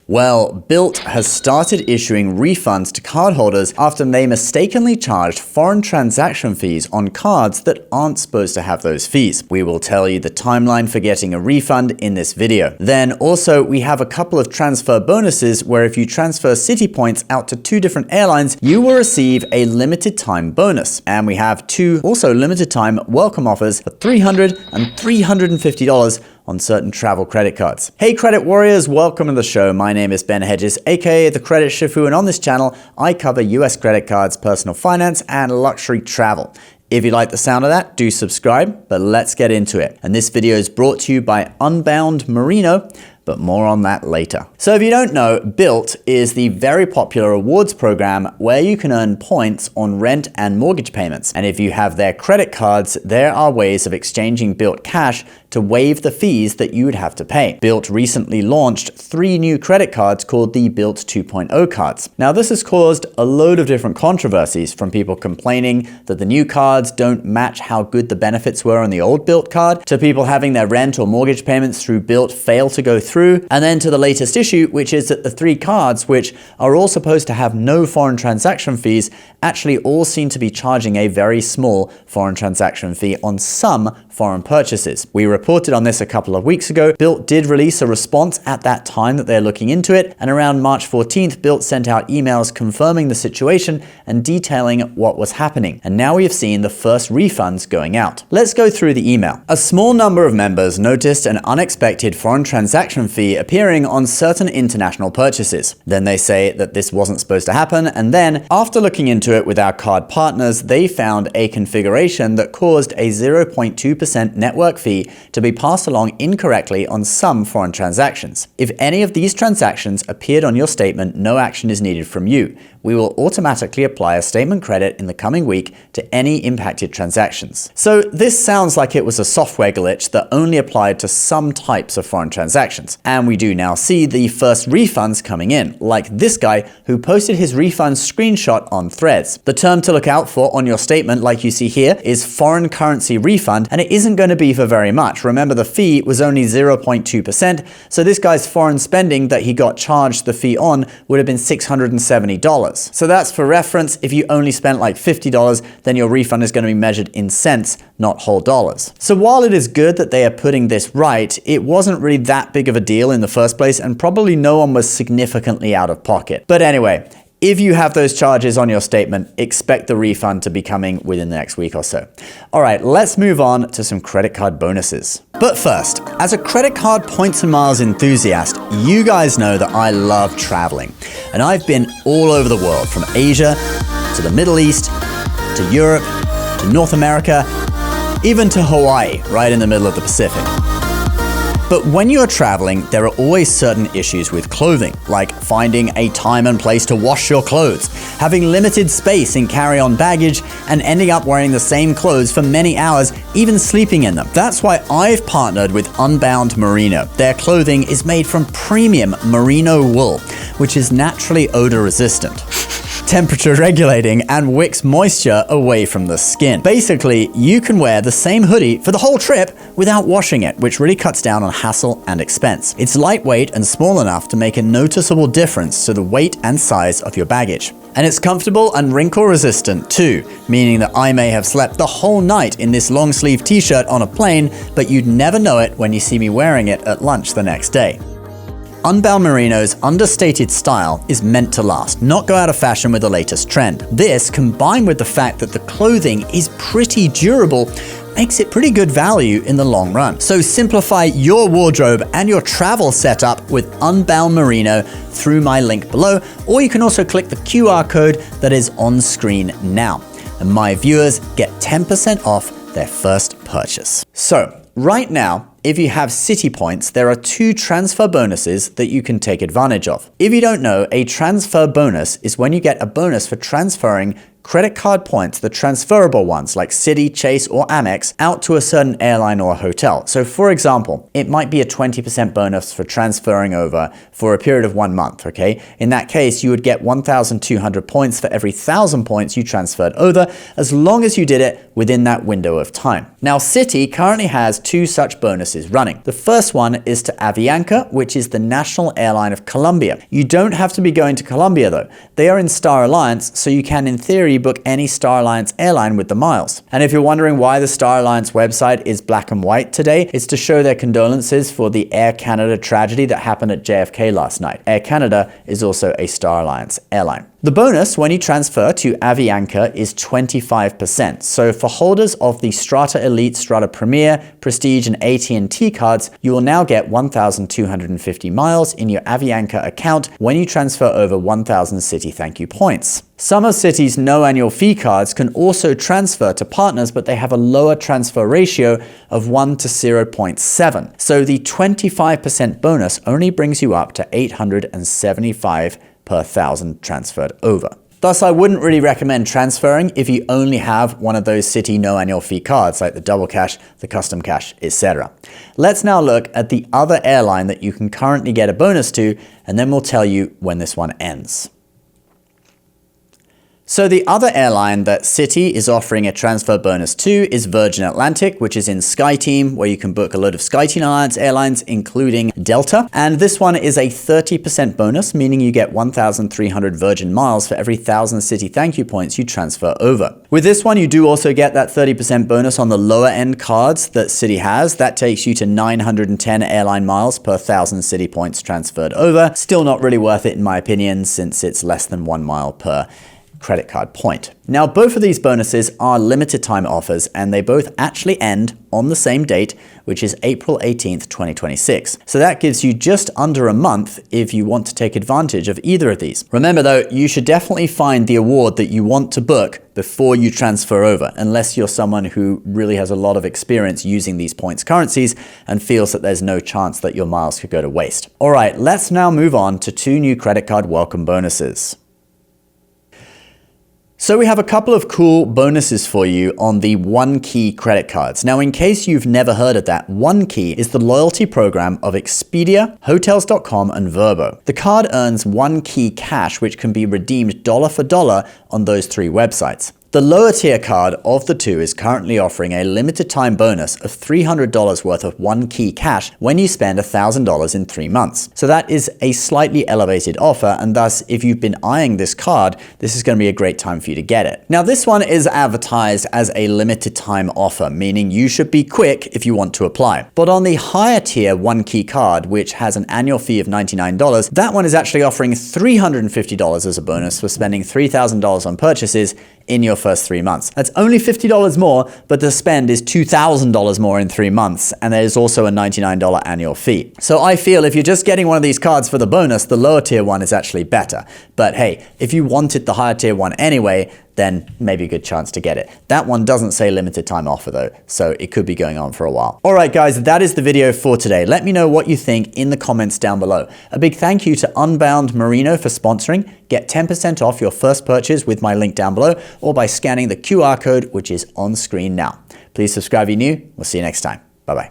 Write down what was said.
Well, Bilt has started issuing refunds to cardholders after they mistakenly charged foreign transaction fees on cards that aren't supposed to have those fees. We will tell you the timeline for getting a refund in this video. Then also, we have a couple of transfer bonuses where if you transfer Citi points out to 2 different airlines, you will receive a limited time bonus. And we have 2 also limited time welcome offers for $300 and $350 on certain travel credit cards. Hey credit warriors, welcome to the show. My name is Ben Hedges, aka the Credit Shifu, and on this channel, I cover US credit cards, personal finance, and luxury travel. If you like the sound of that, do subscribe, but let's get into it. And this video is brought to you by Unbound Merino, but more on that later. So if you don't know, Bilt is the very popular rewards program where you can earn points on rent and mortgage payments. And if you have their credit cards, there are ways of exchanging Bilt cash to waive the fees that you would have to pay. Bilt recently launched 3 new credit cards called the Bilt 2.0 cards. Now this has caused a load of different controversies, from people complaining that the new cards don't match how good the benefits were on the old Bilt card, to people having their rent or mortgage payments through Bilt fail to go through, and then to the latest issue, which is that the 3 cards, which are all supposed to have no foreign transaction fees, actually all seem to be charging a very small foreign transaction fee on some foreign purchases. We reported on this a couple of weeks ago. Bilt did release a response at that time that they're looking into it, and around March 14th, Bilt sent out emails confirming the situation and detailing what was happening. And now we have seen the first refunds going out. Let's go through the email. A small number of members noticed an unexpected foreign transaction fee appearing on certain international purchases. Then they say that this wasn't supposed to happen, and then, after looking into it with our card partners, they found a configuration that caused a 0.2% network fee to be passed along incorrectly on some foreign transactions. If any of these transactions appeared on your statement, no action is needed from you. We will automatically apply a statement credit in the coming week to any impacted transactions. So this sounds like it was a software glitch that only applied to some types of foreign transactions. And we do now see the first refunds coming in, like this guy who posted his refund screenshot on Threads. The term to look out for on your statement, like you see here, is foreign currency refund, and it isn't going to be for very much. Remember, the fee was only 0.2%, so this guy's foreign spending that he got charged the fee on would have been $670. So that's for reference. If you only spent like $50, then your refund is going to be measured in cents, not whole dollars. So while it is good that they are putting this right, it wasn't really that big of a deal in the first place, and probably no one was significantly out of pocket. But anyway, if you have those charges on your statement, expect the refund to be coming within the next week or so. All right, let's move on to some credit card bonuses. But first, as a credit card points and miles enthusiast, you guys know that I love traveling. And I've been all over the world, from Asia to the Middle East, to Europe, to North America, even to Hawaii, right in the middle of the Pacific. But when you're traveling, there are always certain issues with clothing, like finding a time and place to wash your clothes, having limited space in carry-on baggage, and ending up wearing the same clothes for many hours, even sleeping in them. That's why I've partnered with Unbound Merino. Their clothing is made from premium merino wool, which is naturally odor resistant, temperature regulating, and wicks moisture away from the skin. Basically, you can wear the same hoodie for the whole trip without washing it, which really cuts down on hassle and expense. It's lightweight and small enough to make a noticeable difference to the weight and size of your baggage. And it's comfortable and wrinkle resistant too, meaning that I may have slept the whole night in this long sleeve t-shirt on a plane, but you'd never know it when you see me wearing it at lunch the next day. Unbound Merino's understated style is meant to last, not go out of fashion with the latest trend. This, combined with the fact that the clothing is pretty durable, makes it pretty good value in the long run. So simplify your wardrobe and your travel setup with Unbound Merino through my link below, or you can also click the QR code that is on screen now. And my viewers get 10% off their first purchase. So right now, if you have Citi points, there are 2 transfer bonuses that you can take advantage of. If you don't know, a transfer bonus is when you get a bonus for transferring credit card points, the transferable ones like Citi, Chase, or Amex, out to a certain airline or hotel. So for example, it might be a 20% bonus for transferring over for a period of 1 month, okay? In that case, you would get 1,200 points for every 1,000 points you transferred over, as long as you did it within that window of time. Now, Citi currently has 2 such bonuses running. The first one is to Avianca, which is the national airline of Colombia. You don't have to be going to Colombia though. They are in Star Alliance, so you can in theory book any Star Alliance airline with the miles. And if you're wondering why the Star Alliance website is black and white today, it's to show their condolences for the Air Canada tragedy that happened at JFK last night. Air Canada is also a Star Alliance airline. The bonus when you transfer to Avianca is 25%. So for holders of the Strata Elite, Strata Premier, Prestige, and AT&T cards, you will now get 1,250 miles in your Avianca account when you transfer over 1,000 Citi Thank You points. Some of Citi's no annual fee cards can also transfer to partners, but they have a lower transfer ratio of 1 to 0.7. So the 25% bonus only brings you up to 875 per 1,000 transferred over. Thus, I wouldn't really recommend transferring if you only have one of those Citi no annual fee cards like the Double Cash, the Custom Cash, etc. Let's now look at the other airline that you can currently get a bonus to, and then we'll tell you when this one ends. So the other airline that Citi is offering a transfer bonus to is Virgin Atlantic, which is in SkyTeam, where you can book a load of SkyTeam Alliance airlines, including Delta. And this one is a 30% bonus, meaning you get 1,300 Virgin miles for every 1,000 Citi Thank You points you transfer over. With this one, you do also get that 30% bonus on the lower end cards that Citi has. That takes you to 910 airline miles per 1,000 Citi points transferred over. Still not really worth it in my opinion, since it's less than 1 mile per credit card point. Now, both of these bonuses are limited time offers, and they both actually end on the same date, which is April 18th, 2026. So that gives you just under a month if you want to take advantage of either of these. Remember though, you should definitely find the award that you want to book before you transfer over, unless you're someone who really has a lot of experience using these points currencies and feels that there's no chance that your miles could go to waste. All right, let's now move on to 2 new credit card welcome bonuses. So we have a couple of cool bonuses for you on the OneKey credit cards. Now, in case you've never heard of that, OneKey is the loyalty program of Expedia, Hotels.com, and Vrbo. The card earns OneKey cash, which can be redeemed dollar for dollar on those 3 websites. The lower tier card of the 2 is currently offering a limited time bonus of $300 worth of OneKey cash when you spend $1,000 in 3 months. So that is a slightly elevated offer, and thus if you've been eyeing this card, this is going to be a great time for you to get it. Now, this one is advertised as a limited time offer, meaning you should be quick if you want to apply. But on the higher tier OneKey card, which has an annual fee of $99, that one is actually offering $350 as a bonus for spending $3,000 on purchases in your first 3 months. That's only $50 more, but the spend is $2,000 more in 3 months, and there's also a $99 annual fee. So I feel if you're just getting one of these cards for the bonus, the lower tier one is actually better. But hey, if you wanted the higher tier one anyway, then maybe a good chance to get it. That one doesn't say limited time offer though, so it could be going on for a while. All right, guys, that is the video for today. Let me know what you think in the comments down below. A big thank you to Unbound Merino for sponsoring. Get 10% off your first purchase with my link down below, or by scanning the QR code, which is on screen now. Please subscribe if you're new. We'll see you next time. Bye-bye.